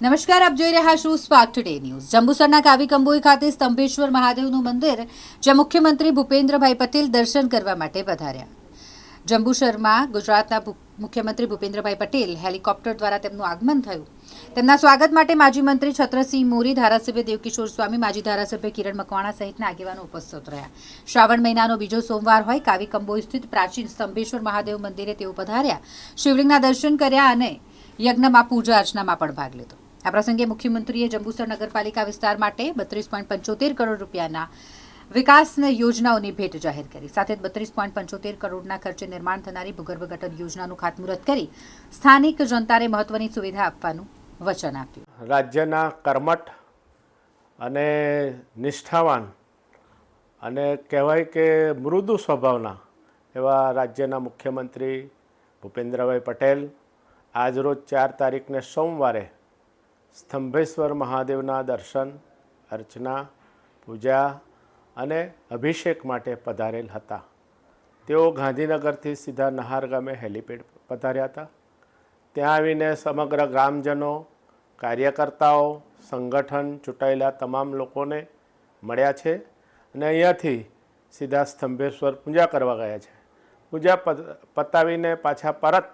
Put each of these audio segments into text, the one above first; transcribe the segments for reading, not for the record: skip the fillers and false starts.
નમસ્કાર, આપ જોઈ રહ્યા છો સ્પાર્ક ટુડે ન્યૂઝ। જંબુસરના કાવીકંબોઈ ખાતે સ્તંભેશ્વર મહાદેવનું મંદિર, જ્યાં મુખ્યમંત્રી ભૂપેન્દ્રભાઈ પટેલ દર્શન કરવા માટે પધાર્યા। જંબુસરમાં ગુજરાતના મુખ્યમંત્રી ભૂપેન્દ્રભાઈ પટેલ હેલિકોપ્ટર દ્વારા તેમનું આગમન થયું। તેમના સ્વાગત માટે માજી મંત્રી છત્રસિંહ મોરી, ધારાસભ્ય દેવકિશોર સ્વામી, માજી ધારાસભ્ય કિરણ મકવાણા સહિતના આગેવાનો ઉપસ્થિત રહ્યા। શ્રાવણ મહિનાનો બીજો સોમવાર હોય કાવીકંબોઈ સ્થિત પ્રાચીન સ્તંભેશ્વર મહાદેવ મંદિરે તેઓ પધાર્યા। શિવલિંગના દર્શન કર્યા અને યજ્ઞમાં પૂજા અર્ચનામાં પણ ભાગ લીધો। આ પ્રસંગે મુખ્યમંત્રીએ જંબુસર નગરપાલિકા વિસ્તાર માટે 32.75 કરોડ રૂપિયાના વિકાસની યોજનાઓની ભેટ જાહેર કરી। સાથે 32.75 કરોડના ખર્ચે નિર્માણ થનારી ભૂગર્ભ ગટર યોજનાનું ખાતમુહૂર્ત કરી સ્થાનિક જનતાને મહત્વની સુવિધા આપવાનું વચન આપ્યું। રાજ્યના કર્મઠ અને નિષ્ઠાવાન અને કહેવાય કે મૃદુ સ્વભાવના એવા રાજ્યના મુખ્યમંત્રી ભૂપેન્દ્રભાઈ પટેલ આજરોજ 4 તારીખને સોમવારે સ્તંભેશ્વર મહાદેવના દર્શન, અર્ચના, પૂજા અને અભિષેક માટે પધારેલ હતા। તેઓ ગાંધીનગરથી સીધા નહાર ગામે હેલિપેડ પધાર્યા હતા। ત્યાં આવીને સમગ્ર ગ્રામજનો, કાર્યકર્તાઓ, સંગઠન, ચૂંટાયેલા તમામ લોકોને મળ્યા છે અને અહીંયાથી સીધા સ્તંભેશ્વર પૂજા કરવા ગયા છે। પૂજા પતાવીને પાછા પરત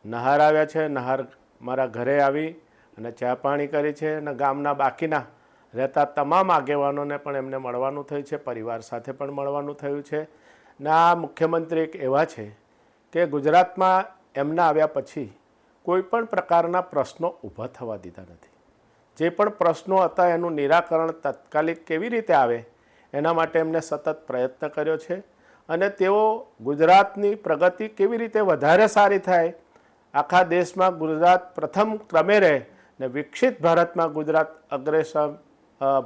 નહાર આવ્યા છે। નહાર મારા ઘરે આવી અને ચા પાણી કરી છે અને ગામના બાકીના રહેતા તમામ આગેવાનોને પણ એમને મળવાનું થયું છે, પરિવાર સાથે પણ મળવાનું થયું છે। ને આ મુખ્યમંત્રી એક એવા છે કે ગુજરાતમાં એમના આવ્યા પછી કોઈ પણ પ્રકારના પ્રશ્નો ઊભા થવા દીધા નથી। જે પણ પ્રશ્નો હતા એનું નિરાકરણ તાત્કાલિક કેવી રીતે આવે એના માટે એમને સતત પ્રયત્ન કર્યો છે અને તેઓ ગુજરાતની પ્રગતિ કેવી રીતે વધારે સારી થાય, આખા દેશમાં ગુજરાત પ્રથમ ક્રમે રહે ને વિકસિત ભારતમાં ગુજરાત અગ્રેસર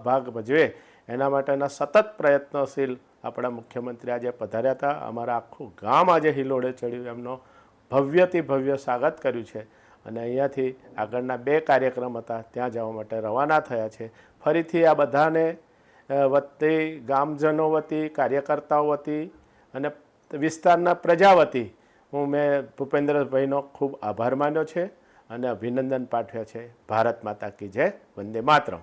ભાગ ભજવે એના માટેના સતત પ્રયત્નશીલ આપણા મુખ્યમંત્રી આજે પધાર્યા હતા। અમારા આખું ગામ આજે હિલોડે ચડ્યું, એમનો ભવ્યથી ભવ્ય સ્વાગત કર્યું છે અને અહીંયાથી આગળના 2 કાર્યક્રમ હતા ત્યાં જવા માટે રવાના થયા છે। ફરીથી આ બધાને વતી, ગામજનો વતી, કાર્યકર્તાઓ વતી અને વિસ્તારના પ્રજા વતી મેં ભૂપેન્દ્રભાઈનો ખૂબ આભાર માન્યો છે અને અભિનંદન પાઠવ્યા છે। ભારત માતા કી જય, વંદે માતરમ।